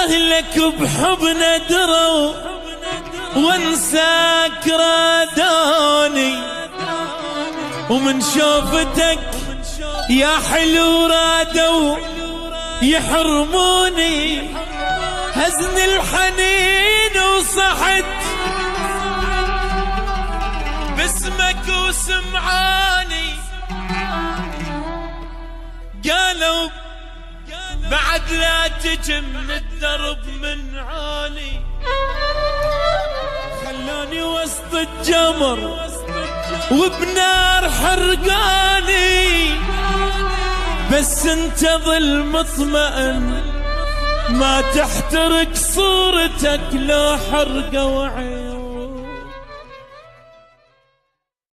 أهلك بحضن دروا وانساك رادوني، ومن شوفتك يا حلو رادوا يحرموني. هزني الحنين وصحت باسمك وسمعاني، قالوا بعد لا تجي من الدرب من عالي. خلوني وسط الجمر وبنار حرقاني، بس انت ظل مطمئن ما تحترق صورتك لو حرقة وعين.